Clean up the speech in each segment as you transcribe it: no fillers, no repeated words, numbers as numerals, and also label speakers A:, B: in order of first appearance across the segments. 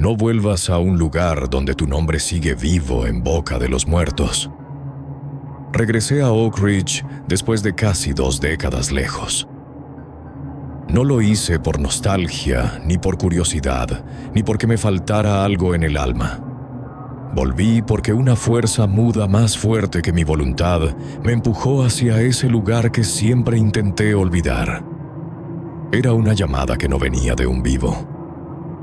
A: No vuelvas a un lugar donde tu nombre sigue vivo en boca de los muertos. Regresé a Oak Ridge después de casi 2 décadas lejos. No lo hice por nostalgia, ni por curiosidad, ni porque me faltara algo en el alma. Volví porque una fuerza muda más fuerte que mi voluntad me empujó hacia ese lugar que siempre intenté olvidar. Era una llamada que no venía de un vivo.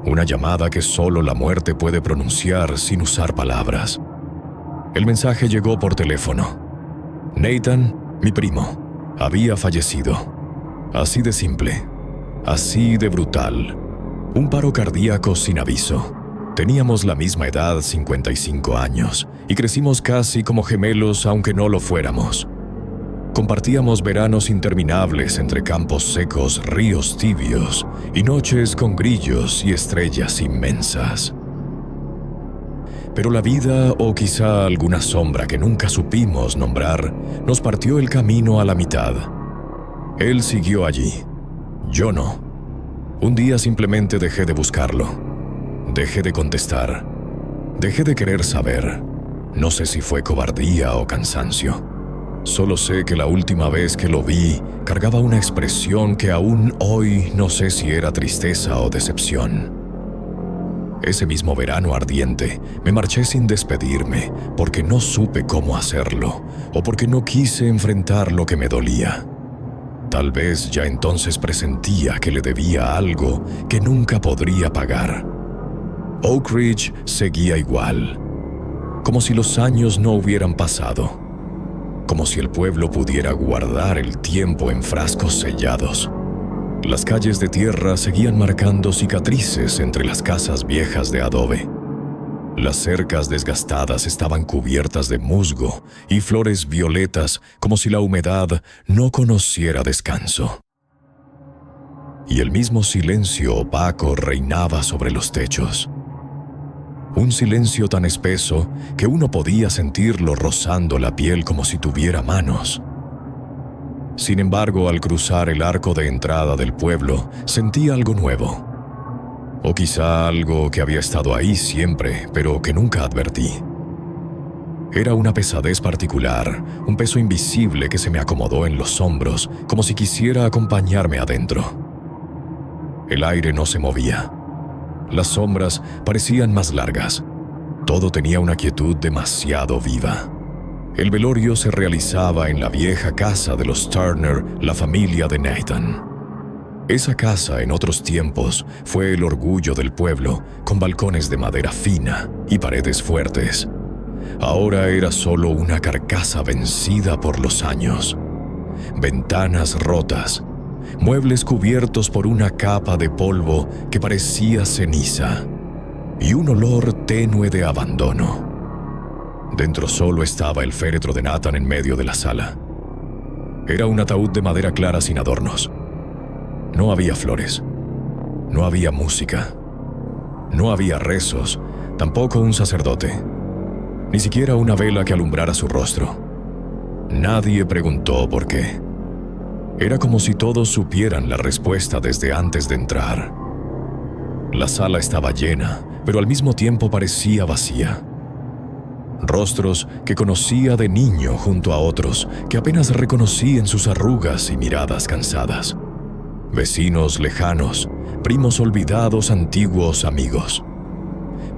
A: Una llamada que solo la muerte puede pronunciar sin usar palabras. El mensaje llegó por teléfono. Nathan, mi primo, había fallecido. Así de simple. Así de brutal. Un paro cardíaco sin aviso. Teníamos la misma edad, 55 años, y crecimos casi como gemelos aunque no lo fuéramos. Compartíamos veranos interminables entre campos secos, ríos tibios y noches con grillos y estrellas inmensas. Pero la vida, o quizá alguna sombra que nunca supimos nombrar, nos partió el camino a la mitad. Él siguió allí. Yo no. Un día simplemente dejé de buscarlo. Dejé de contestar. Dejé de querer saber. No sé si fue cobardía o cansancio. Solo sé que la última vez que lo vi, cargaba una expresión que aún hoy no sé si era tristeza o decepción. Ese mismo verano ardiente, me marché sin despedirme, porque no supe cómo hacerlo, o porque no quise enfrentar lo que me dolía. Tal vez ya entonces presentía que le debía algo que nunca podría pagar. Oak Ridge seguía igual, como si los años no hubieran pasado, como si el pueblo pudiera guardar el tiempo en frascos sellados. Las calles de tierra seguían marcando cicatrices entre las casas viejas de adobe. Las cercas desgastadas estaban cubiertas de musgo y flores violetas como si la humedad no conociera descanso. Y el mismo silencio opaco reinaba sobre los techos. Un silencio tan espeso que uno podía sentirlo rozando la piel como si tuviera manos. Sin embargo, al cruzar el arco de entrada del pueblo, sentí algo nuevo. O quizá algo que había estado ahí siempre, pero que nunca advertí. Era una pesadez particular, un peso invisible que se me acomodó en los hombros, como si quisiera acompañarme adentro. El aire no se movía. Las sombras parecían más largas. Todo tenía una quietud demasiado viva. El velorio se realizaba en la vieja casa de los Turner, la familia de Nathan. Esa casa, en otros tiempos, fue el orgullo del pueblo, con balcones de madera fina y paredes fuertes. Ahora era solo una carcasa vencida por los años. Ventanas rotas, muebles cubiertos por una capa de polvo que parecía ceniza, y un olor tenue de abandono. Dentro solo estaba el féretro de Nathan en medio de la sala. Era un ataúd de madera clara sin adornos. No había flores, no había música, no había rezos, tampoco un sacerdote, ni siquiera una vela que alumbrara su rostro. Nadie preguntó por qué. Era como si todos supieran la respuesta desde antes de entrar. La sala estaba llena, pero al mismo tiempo parecía vacía. Rostros que conocía de niño junto a otros que apenas reconocí en sus arrugas y miradas cansadas. Vecinos lejanos, primos olvidados, antiguos amigos.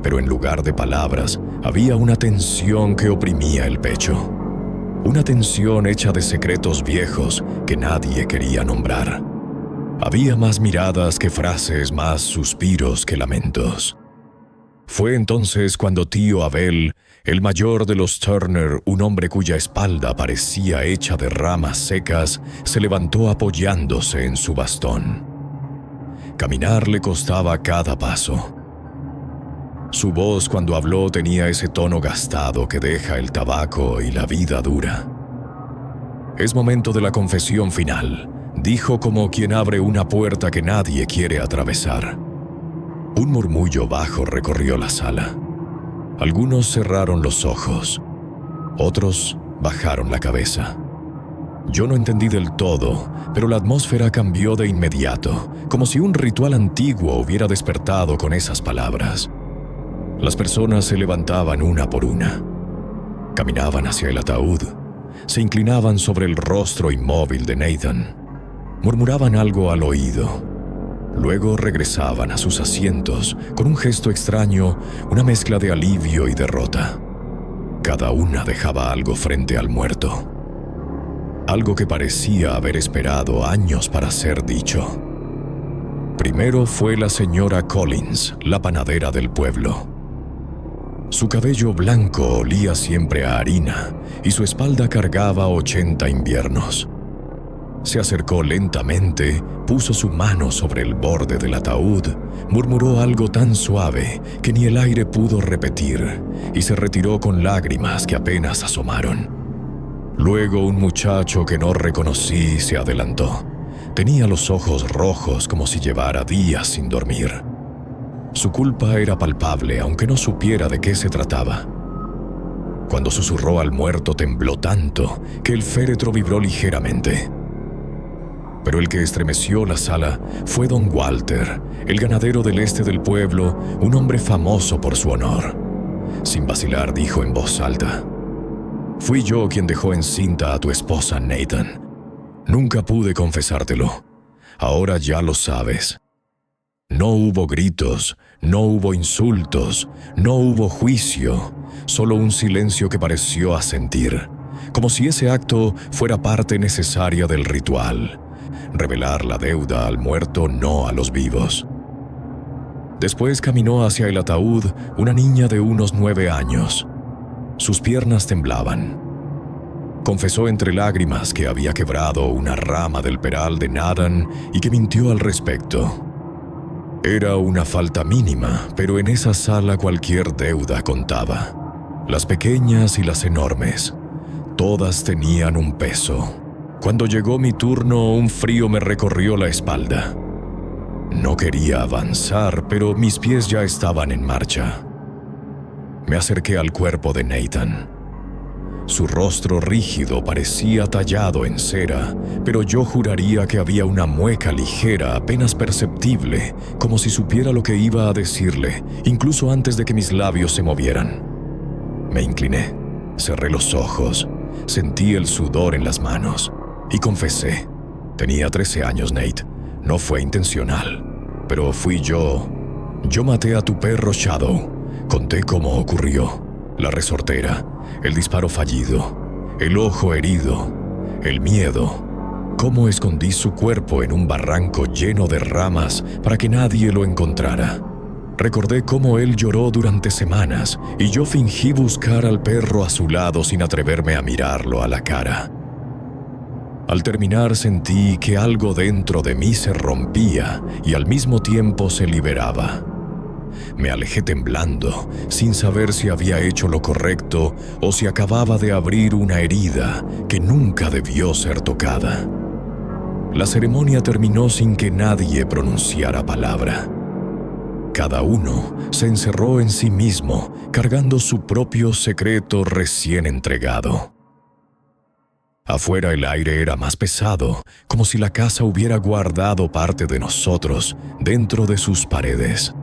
A: Pero en lugar de palabras, había una tensión que oprimía el pecho. Una tensión hecha de secretos viejos que nadie quería nombrar. Había más miradas que frases, más suspiros que lamentos. Fue entonces cuando tío Abel, el mayor de los Turner, un hombre cuya espalda parecía hecha de ramas secas, se levantó apoyándose en su bastón. Caminar le costaba cada paso. Su voz cuando habló tenía ese tono gastado que deja el tabaco y la vida dura. «Es momento de la confesión final», dijo como quien abre una puerta que nadie quiere atravesar. Un murmullo bajo recorrió la sala. Algunos cerraron los ojos, otros bajaron la cabeza. Yo no entendí del todo, pero la atmósfera cambió de inmediato, como si un ritual antiguo hubiera despertado con esas palabras. Las personas se levantaban una por una. Caminaban hacia el ataúd. Se inclinaban sobre el rostro inmóvil de Nathan. Murmuraban algo al oído. Luego regresaban a sus asientos con un gesto extraño, una mezcla de alivio y derrota. Cada una dejaba algo frente al muerto. Algo que parecía haber esperado años para ser dicho. Primero fue la señora Collins, la panadera del pueblo. Su cabello blanco olía siempre a harina y su espalda cargaba 80 inviernos. Se acercó lentamente, puso su mano sobre el borde del ataúd, murmuró algo tan suave que ni el aire pudo repetir y se retiró con lágrimas que apenas asomaron. Luego un muchacho que no reconocí se adelantó. Tenía los ojos rojos como si llevara días sin dormir. Su culpa era palpable, aunque no supiera de qué se trataba. Cuando susurró al muerto tembló tanto que el féretro vibró ligeramente. Pero el que estremeció la sala fue don Walter, el ganadero del este del pueblo, un hombre famoso por su honor. Sin vacilar dijo en voz alta: «Fui yo quien dejó encinta a tu esposa, Nathan. Nunca pude confesártelo. Ahora ya lo sabes». No hubo gritos, no hubo insultos, no hubo juicio, solo un silencio que pareció asentir, como si ese acto fuera parte necesaria del ritual. Revelar la deuda al muerto, no a los vivos. Después caminó hacia el ataúd una niña de unos 9 años. Sus piernas temblaban. Confesó entre lágrimas que había quebrado una rama del peral de Nathan y que mintió al respecto. Era una falta mínima, pero en esa sala cualquier deuda contaba. Las pequeñas y las enormes, todas tenían un peso. Cuando llegó mi turno, un frío me recorrió la espalda. No quería avanzar, pero mis pies ya estaban en marcha. Me acerqué al cuerpo de Nathan. Su rostro rígido parecía tallado en cera, pero yo juraría que había una mueca ligera, apenas perceptible, como si supiera lo que iba a decirle, incluso antes de que mis labios se movieran. Me incliné, cerré los ojos, sentí el sudor en las manos y confesé. Tenía 13 años, Nate. No fue intencional, pero fui yo. Yo maté a tu perro Shadow. Conté cómo ocurrió. La resortera, el disparo fallido, el ojo herido, el miedo. Cómo escondí su cuerpo en un barranco lleno de ramas para que nadie lo encontrara. Recordé cómo él lloró durante semanas y yo fingí buscar al perro a su lado sin atreverme a mirarlo a la cara. Al terminar sentí que algo dentro de mí se rompía y al mismo tiempo se liberaba. Me alejé temblando, sin saber si había hecho lo correcto o si acababa de abrir una herida que nunca debió ser tocada. La ceremonia terminó sin que nadie pronunciara palabra. Cada uno se encerró en sí mismo, cargando su propio secreto recién entregado. Afuera el aire era más pesado, como si la casa hubiera guardado parte de nosotros dentro de sus paredes.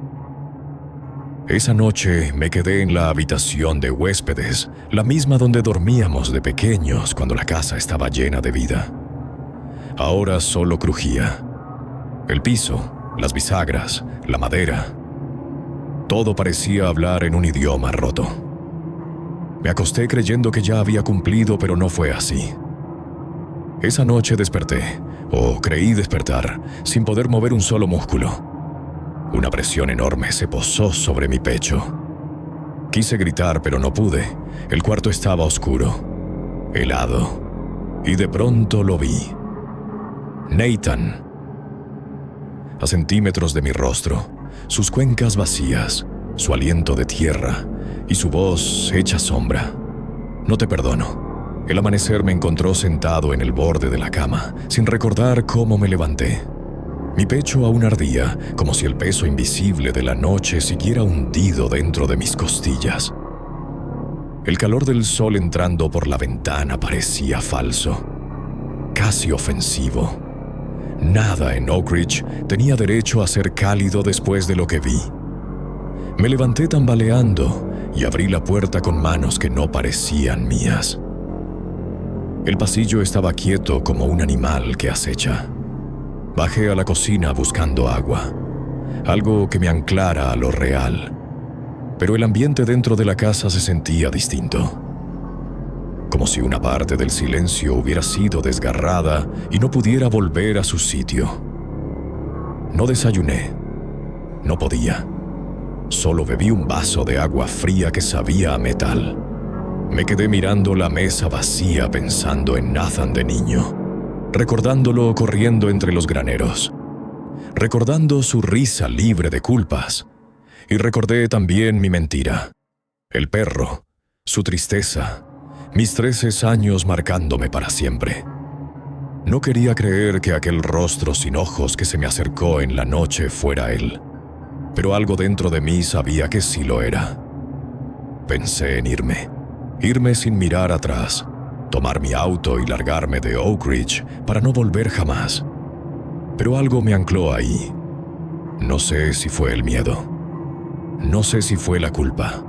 A: Esa noche me quedé en la habitación de huéspedes, la misma donde dormíamos de pequeños cuando la casa estaba llena de vida. Ahora solo crujía. El piso, las bisagras, la madera. Todo parecía hablar en un idioma roto. Me acosté creyendo que ya había cumplido, pero no fue así. Esa noche desperté, o creí despertar, sin poder mover un solo músculo. Una presión enorme se posó sobre mi pecho. Quise gritar, pero no pude. El cuarto estaba oscuro, helado, y de pronto lo vi. Nathan. A centímetros de mi rostro, sus cuencas vacías, su aliento de tierra y su voz hecha sombra. No te perdono. El amanecer me encontró sentado en el borde de la cama, sin recordar cómo me levanté. Mi pecho aún ardía, como si el peso invisible de la noche siguiera hundido dentro de mis costillas. El calor del sol entrando por la ventana parecía falso, casi ofensivo. Nada en Oak Ridge tenía derecho a ser cálido después de lo que vi. Me levanté tambaleando y abrí la puerta con manos que no parecían mías. El pasillo estaba quieto como un animal que acecha. Bajé a la cocina buscando agua, algo que me anclara a lo real. Pero el ambiente dentro de la casa se sentía distinto. Como si una parte del silencio hubiera sido desgarrada y no pudiera volver a su sitio. No desayuné. No podía. Solo bebí un vaso de agua fría que sabía a metal. Me quedé mirando la mesa vacía pensando en Nathan de niño, recordándolo corriendo entre los graneros, recordando su risa libre de culpas, y recordé también mi mentira, el perro, su tristeza, mis 13 años marcándome para siempre. No quería creer que aquel rostro sin ojos que se me acercó en la noche fuera él, pero algo dentro de mí sabía que sí lo era. Pensé en irme sin mirar atrás, tomar mi auto y largarme de Oak Ridge para no volver jamás. Pero algo me ancló ahí. No sé si fue el miedo. No sé si fue la culpa.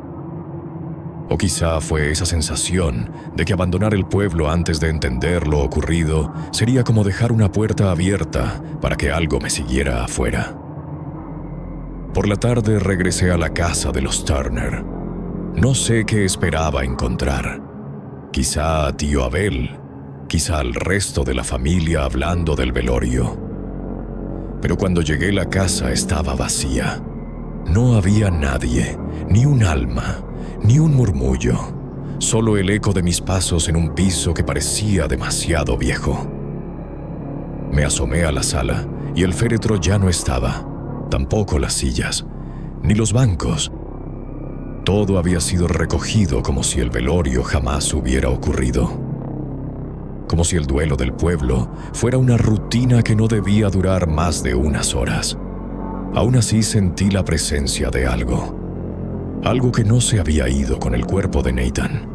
A: O quizá fue esa sensación de que abandonar el pueblo antes de entender lo ocurrido sería como dejar una puerta abierta para que algo me siguiera afuera. Por la tarde regresé a la casa de los Turner. No sé qué esperaba encontrar. Quizá a tío Abel, quizá al resto de la familia hablando del velorio. Pero cuando llegué la casa estaba vacía. No había nadie, ni un alma, ni un murmullo, solo el eco de mis pasos en un piso que parecía demasiado viejo. Me asomé a la sala y el féretro ya no estaba, tampoco las sillas, ni los bancos. Todo había sido recogido como si el velorio jamás hubiera ocurrido. Como si el duelo del pueblo fuera una rutina que no debía durar más de unas horas. Aún así sentí la presencia de algo. Algo que no se había ido con el cuerpo de Nathan.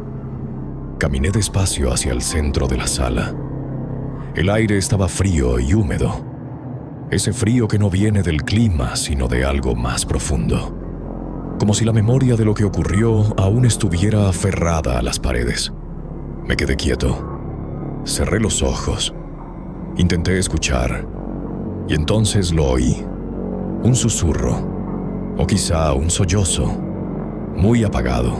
A: Caminé despacio hacia el centro de la sala. El aire estaba frío y húmedo. Ese frío que no viene del clima, sino de algo más profundo. Como si la memoria de lo que ocurrió aún estuviera aferrada a las paredes. Me quedé quieto. Cerré los ojos. Intenté escuchar. Y entonces lo oí. Un susurro. O quizá un sollozo. Muy apagado.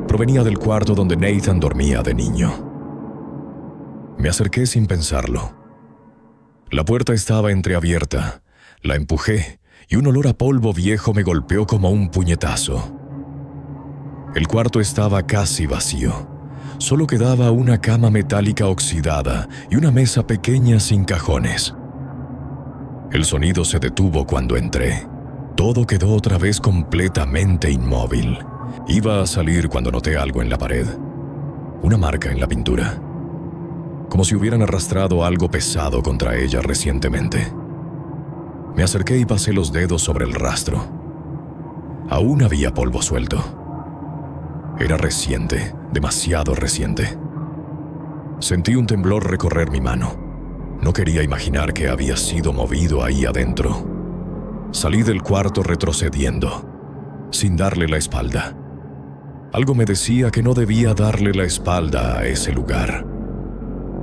A: Provenía del cuarto donde Nathan dormía de niño. Me acerqué sin pensarlo. La puerta estaba entreabierta. La empujé y un olor a polvo viejo me golpeó como un puñetazo. El cuarto estaba casi vacío. Solo quedaba una cama metálica oxidada y una mesa pequeña sin cajones. El sonido se detuvo cuando entré. Todo quedó otra vez completamente inmóvil. Iba a salir cuando noté algo en la pared. Una marca en la pintura. Como si hubieran arrastrado algo pesado contra ella recientemente. Me acerqué y pasé los dedos sobre el rastro. Aún había polvo suelto. Era reciente, demasiado reciente. Sentí un temblor recorrer mi mano. No quería imaginar que había sido movido ahí adentro. Salí del cuarto retrocediendo, sin darle la espalda. Algo me decía que no debía darle la espalda a ese lugar.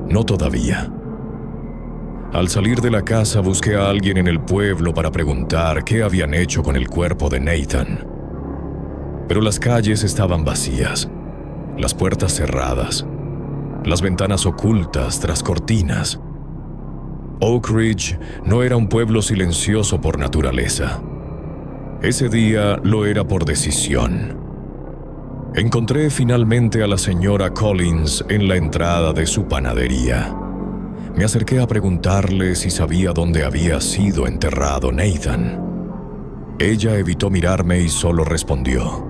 A: No todavía. Al salir de la casa busqué a alguien en el pueblo para preguntar qué habían hecho con el cuerpo de Nathan. Pero las calles estaban vacías, las puertas cerradas, las ventanas ocultas tras cortinas. Oak Ridge no era un pueblo silencioso por naturaleza. Ese día lo era por decisión. Encontré finalmente a la señora Collins en la entrada de su panadería. Me acerqué a preguntarle si sabía dónde había sido enterrado Nathan. Ella evitó mirarme y solo respondió: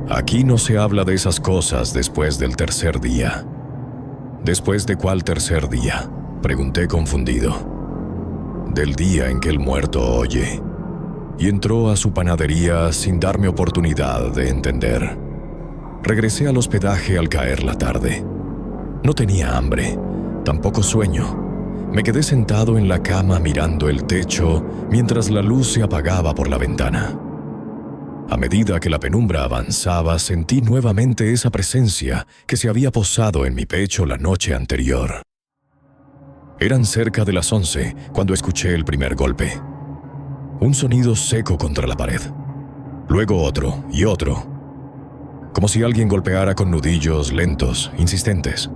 A: «Aquí no se habla de esas cosas después del tercer día». «¿Después de cuál tercer día?», pregunté confundido. «Del día en que el muerto oye». Y entró a su panadería sin darme oportunidad de entender. Regresé al hospedaje al caer la tarde. No tenía hambre, tampoco sueño. Me quedé sentado en la cama mirando el techo mientras la luz se apagaba por la ventana. A medida que la penumbra avanzaba, sentí nuevamente esa presencia que se había posado en mi pecho la noche anterior. Eran cerca de las 11 cuando escuché el primer golpe. Un sonido seco contra la pared. Luego otro y otro. Como si alguien golpeara con nudillos lentos, insistentes.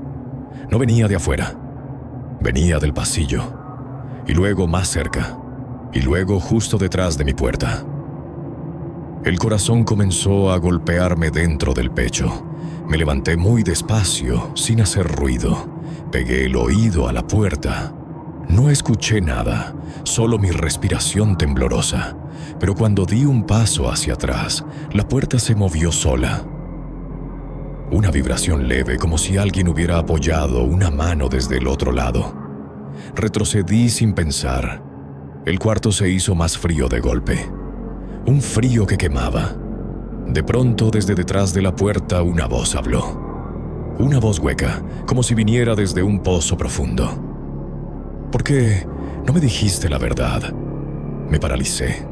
A: No venía de afuera. Venía del pasillo. Y luego más cerca. Y luego justo detrás de mi puerta. El corazón comenzó a golpearme dentro del pecho. Me levanté muy despacio, sin hacer ruido. Pegué el oído a la puerta. No escuché nada, solo mi respiración temblorosa. Pero cuando di un paso hacia atrás, la puerta se movió sola. Una vibración leve, como si alguien hubiera apoyado una mano desde el otro lado. Retrocedí sin pensar. El cuarto se hizo más frío de golpe. Un frío que quemaba. De pronto, desde detrás de la puerta, una voz habló. Una voz hueca, como si viniera desde un pozo profundo. ¿Por qué no me dijiste la verdad? Me paralicé.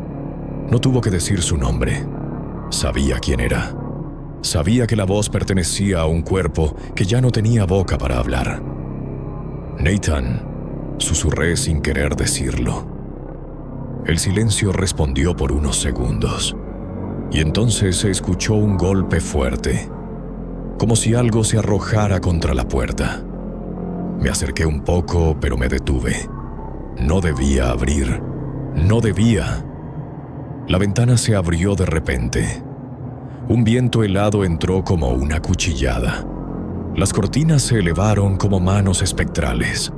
A: No tuvo que decir su nombre. Sabía quién era. Sabía que la voz pertenecía a un cuerpo que ya no tenía boca para hablar. Nathan, susurré sin querer decirlo. El silencio respondió por unos segundos, y entonces se escuchó un golpe fuerte, como si algo se arrojara contra la puerta. Me acerqué un poco, pero me detuve. No debía abrir. No debía. La ventana se abrió de repente. Un viento helado entró como una cuchillada. Las cortinas se elevaron como manos espectrales.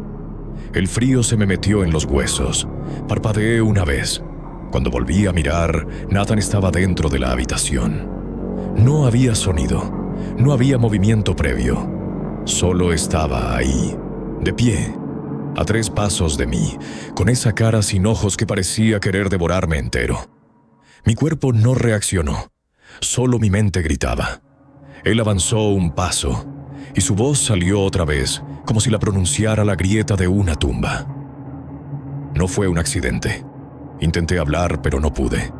A: El frío se me metió en los huesos. Parpadeé una vez. Cuando volví a mirar, Nathan estaba dentro de la habitación. No había sonido. No había movimiento previo. Solo estaba ahí, de pie, a 3 pasos de mí, con esa cara sin ojos que parecía querer devorarme entero. Mi cuerpo no reaccionó. Solo mi mente gritaba. Él avanzó un paso, y su voz salió otra vez, como si la pronunciara la grieta de una tumba. No fue un accidente. Intenté hablar, pero no pude.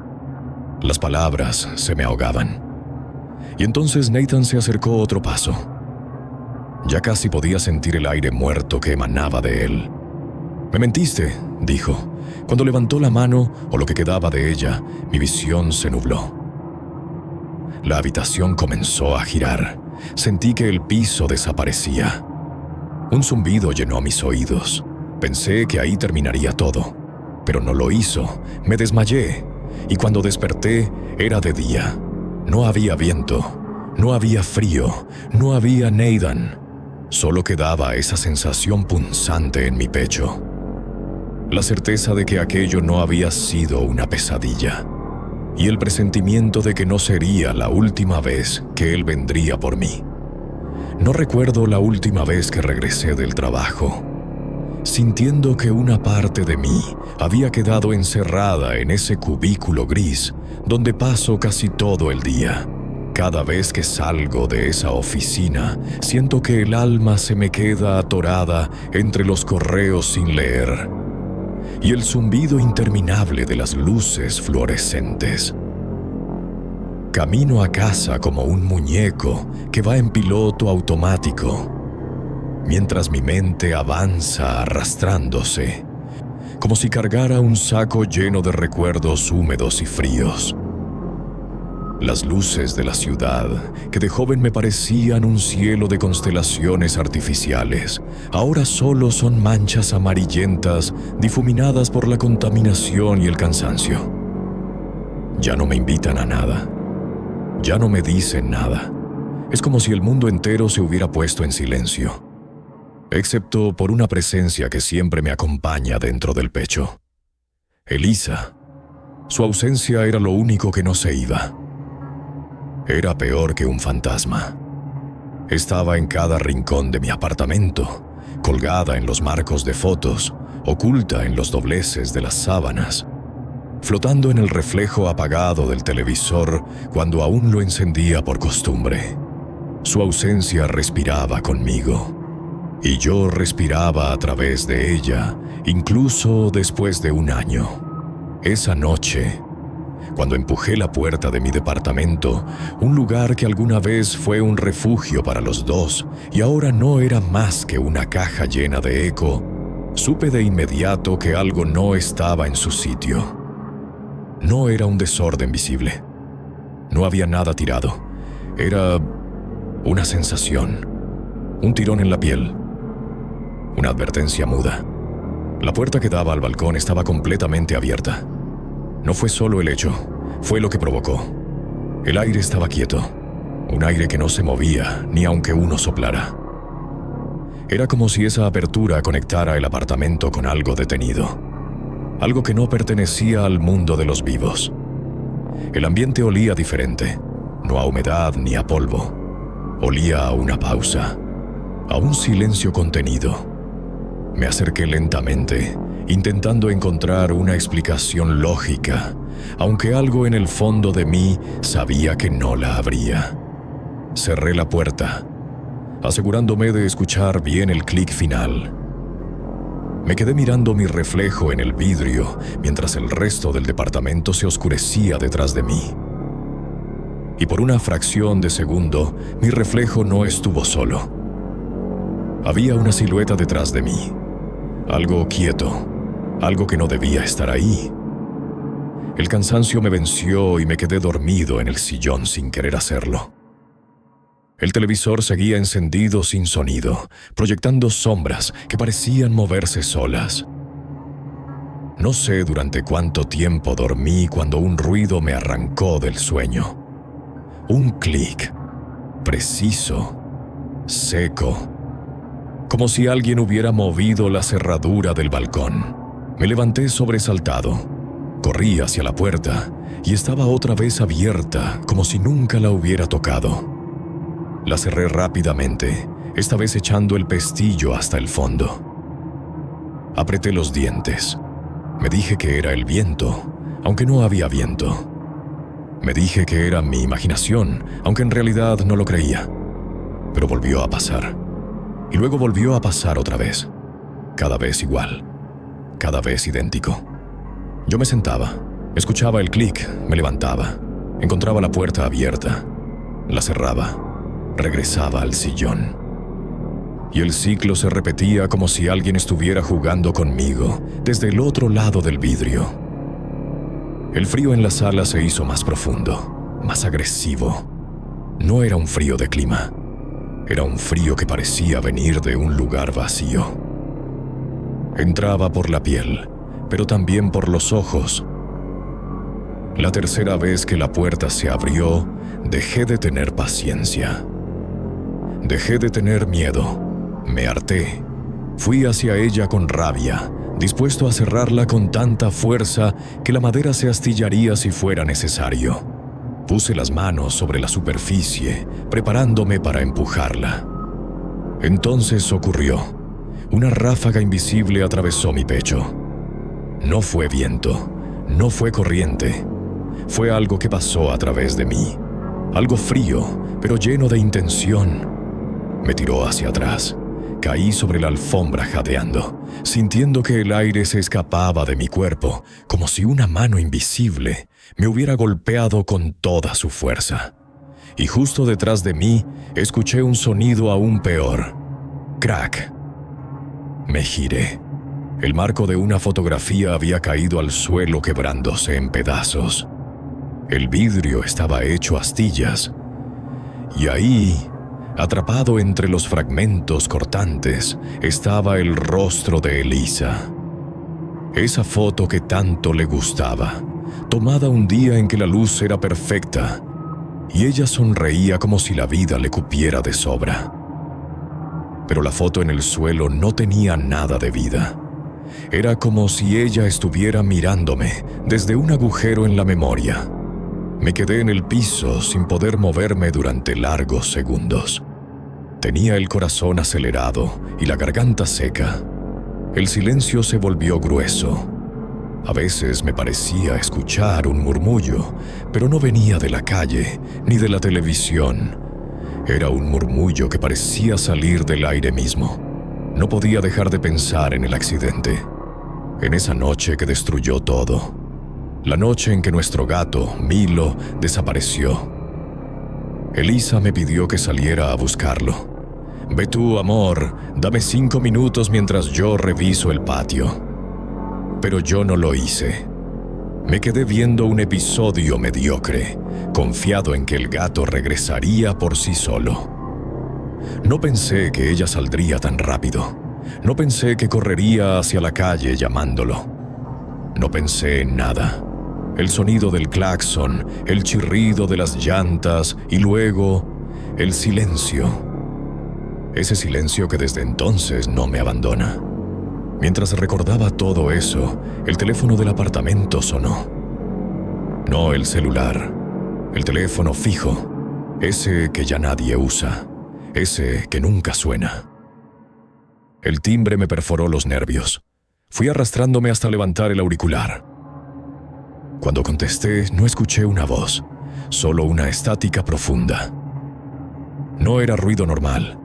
A: Las palabras se me ahogaban. Y entonces Nathan se acercó otro paso. Ya casi podía sentir el aire muerto que emanaba de él. «Me mentiste», dijo. Cuando levantó la mano, o lo que quedaba de ella, mi visión se nubló. La habitación comenzó a girar. Sentí que el piso desaparecía. Un zumbido llenó mis oídos. Pensé que ahí terminaría todo, pero no lo hizo. Me desmayé, y cuando desperté era de día. No había viento, no había frío, no había Nathan. Solo quedaba esa sensación punzante en mi pecho. La certeza de que aquello no había sido una pesadilla. Y el presentimiento de que no sería la última vez que él vendría por mí. No recuerdo la última vez que regresé del trabajo, sintiendo que una parte de mí había quedado encerrada en ese cubículo gris donde paso casi todo el día. Cada vez que salgo de esa oficina, siento que el alma se me queda atorada entre los correos sin leer y el zumbido interminable de las luces fluorescentes. Camino a casa como un muñeco que va en piloto automático, mientras mi mente avanza arrastrándose, como si cargara un saco lleno de recuerdos húmedos y fríos. Las luces de la ciudad, que de joven me parecían un cielo de constelaciones artificiales, ahora solo son manchas amarillentas difuminadas por la contaminación y el cansancio. Ya no me invitan a nada. Ya no me dicen nada. Es como si el mundo entero se hubiera puesto en silencio, excepto por una presencia que siempre me acompaña dentro del pecho. Elisa. Su ausencia era lo único que no se iba. Era peor que un fantasma. Estaba en cada rincón de mi apartamento, colgada en los marcos de fotos, oculta en los dobleces de las sábanas, flotando en el reflejo apagado del televisor cuando aún lo encendía por costumbre. Su ausencia respiraba conmigo, y yo respiraba a través de ella, incluso después de un año. Esa noche, cuando empujé la puerta de mi departamento, un lugar que alguna vez fue un refugio para los dos y ahora no era más que una caja llena de eco, supe de inmediato que algo no estaba en su sitio. No era un desorden visible. No había nada tirado. Era una sensación, un tirón en la piel, una advertencia muda. La puerta que daba al balcón estaba completamente abierta. No fue solo el hecho, fue lo que provocó. El aire estaba quieto, un aire que no se movía ni aunque uno soplara. Era como si esa apertura conectara el apartamento con algo detenido, algo que no pertenecía al mundo de los vivos. El ambiente olía diferente, no a humedad ni a polvo. Olía a una pausa, a un silencio contenido. Me acerqué lentamente, intentando encontrar una explicación lógica, aunque algo en el fondo de mí sabía que no la habría. Cerré la puerta, asegurándome de escuchar bien el clic final. Me quedé mirando mi reflejo en el vidrio mientras el resto del departamento se oscurecía detrás de mí. Y por una fracción de segundo, mi reflejo no estuvo solo. Había una silueta detrás de mí, algo quieto, algo que no debía estar ahí. El cansancio me venció y me quedé dormido en el sillón sin querer hacerlo. El televisor seguía encendido sin sonido, proyectando sombras que parecían moverse solas. No sé durante cuánto tiempo dormí cuando un ruido me arrancó del sueño. Un clic, preciso, seco, como si alguien hubiera movido la cerradura del balcón. Me levanté sobresaltado, corrí hacia la puerta y estaba otra vez abierta, como si nunca la hubiera tocado. La cerré rápidamente, esta vez echando el pestillo hasta el fondo. Apreté los dientes. Me dije que era el viento, aunque no había viento. Me dije que era mi imaginación, aunque en realidad no lo creía. Pero volvió a pasar. Y luego volvió a pasar otra vez. Cada vez igual. Cada vez idéntico. Yo me sentaba, escuchaba el clic, me levantaba, encontraba la puerta abierta, la cerraba. Regresaba al sillón. Y el ciclo se repetía como si alguien estuviera jugando conmigo desde el otro lado del vidrio. El frío en la sala se hizo más profundo, más agresivo. No era un frío de clima. Era un frío que parecía venir de un lugar vacío. Entraba por la piel, pero también por los ojos. La tercera vez que la puerta se abrió, dejé de tener paciencia. Dejé de tener miedo, me harté. Fui hacia ella con rabia, dispuesto a cerrarla con tanta fuerza que la madera se astillaría si fuera necesario. Puse las manos sobre la superficie, preparándome para empujarla. Entonces ocurrió. Una ráfaga invisible atravesó mi pecho. No fue viento, no fue corriente. Fue algo que pasó a través de mí. Algo frío, pero lleno de intención. Me tiró hacia atrás. Caí sobre la alfombra jadeando, sintiendo que el aire se escapaba de mi cuerpo, como si una mano invisible me hubiera golpeado con toda su fuerza. Y justo detrás de mí, escuché un sonido aún peor. Crack. Me giré. El marco de una fotografía había caído al suelo quebrándose en pedazos. El vidrio estaba hecho astillas. Y ahí, atrapado entre los fragmentos cortantes, estaba el rostro de Elisa. Esa foto que tanto le gustaba, tomada un día en que la luz era perfecta, y ella sonreía como si la vida le cupiera de sobra. Pero la foto en el suelo no tenía nada de vida. Era como si ella estuviera mirándome desde un agujero en la memoria. Me quedé en el piso sin poder moverme durante largos segundos. Tenía el corazón acelerado y la garganta seca. El silencio se volvió grueso. A veces me parecía escuchar un murmullo, pero no venía de la calle ni de la televisión. Era un murmullo que parecía salir del aire mismo. No podía dejar de pensar en el accidente, en esa noche que destruyó todo. La noche en que nuestro gato, Milo, desapareció. Elisa me pidió que saliera a buscarlo. «Ve tú, amor, dame 5 minutos mientras yo reviso el patio». Pero yo no lo hice. Me quedé viendo un episodio mediocre, confiado en que el gato regresaría por sí solo. No pensé que ella saldría tan rápido. No pensé que correría hacia la calle llamándolo. No pensé en nada. El sonido del claxon, el chirrido de las llantas y luego el silencio. Ese silencio que desde entonces no me abandona. Mientras recordaba todo eso, el teléfono del apartamento sonó. No el celular, el teléfono fijo, ese que ya nadie usa, ese que nunca suena. El timbre me perforó los nervios. Fui arrastrándome hasta levantar el auricular. Cuando contesté, no escuché una voz, solo una estática profunda. No era ruido normal.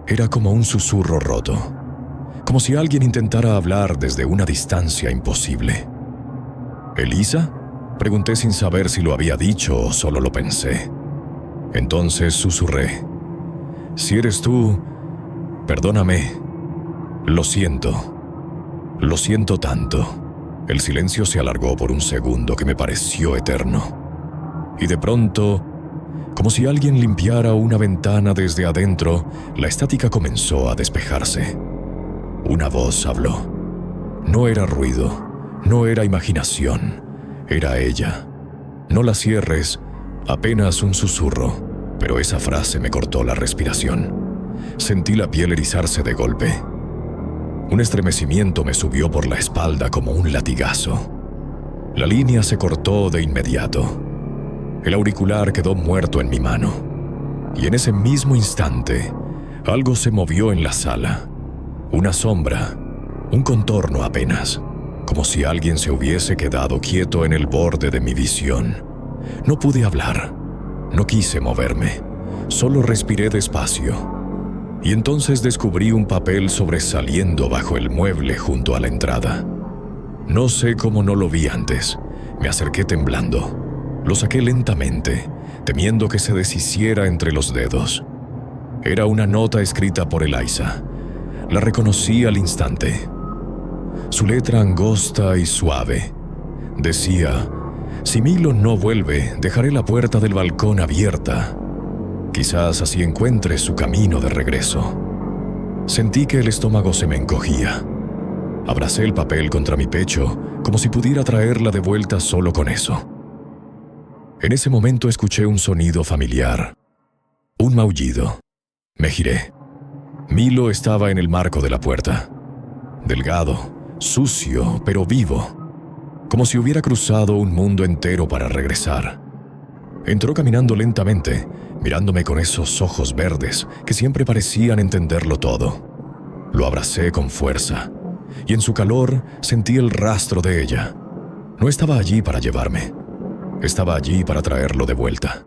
A: Era como un susurro roto, como si alguien intentara hablar desde una distancia imposible. ¿Elisa?, pregunté sin saber si lo había dicho o solo lo pensé. Entonces susurré: «Si eres tú, perdóname. Lo siento tanto». El silencio se alargó por un segundo que me pareció eterno. Y de pronto, como si alguien limpiara una ventana desde adentro, la estática comenzó a despejarse. Una voz habló. No era ruido, no era imaginación, era ella. No la cierres, apenas un susurro, pero esa frase me cortó la respiración. Sentí la piel erizarse de golpe. Un estremecimiento me subió por la espalda como un latigazo. La línea se cortó de inmediato. El auricular quedó muerto en mi mano. Y en ese mismo instante, algo se movió en la sala. Una sombra, un contorno apenas, como si alguien se hubiese quedado quieto en el borde de mi visión. No pude hablar, no quise moverme, solo respiré despacio. Y entonces descubrí un papel sobresaliendo bajo el mueble junto a la entrada. No sé cómo no lo vi antes. Me acerqué temblando. Lo saqué lentamente, temiendo que se deshiciera entre los dedos. Era una nota escrita por Elisa. La reconocí al instante. Su letra angosta y suave decía: «Si Milo no vuelve, dejaré la puerta del balcón abierta. Quizás así encuentre su camino de regreso». Sentí que el estómago se me encogía. Abracé el papel contra mi pecho, como si pudiera traerla de vuelta solo con eso. En ese momento escuché un sonido familiar. Un maullido. Me giré. Milo estaba en el marco de la puerta. Delgado, sucio, pero vivo. Como si hubiera cruzado un mundo entero para regresar. Entró caminando lentamente, mirándome con esos ojos verdes que siempre parecían entenderlo todo. Lo abracé con fuerza, y en su calor sentí el rastro de ella. No estaba allí para llevarme, estaba allí para traerlo de vuelta.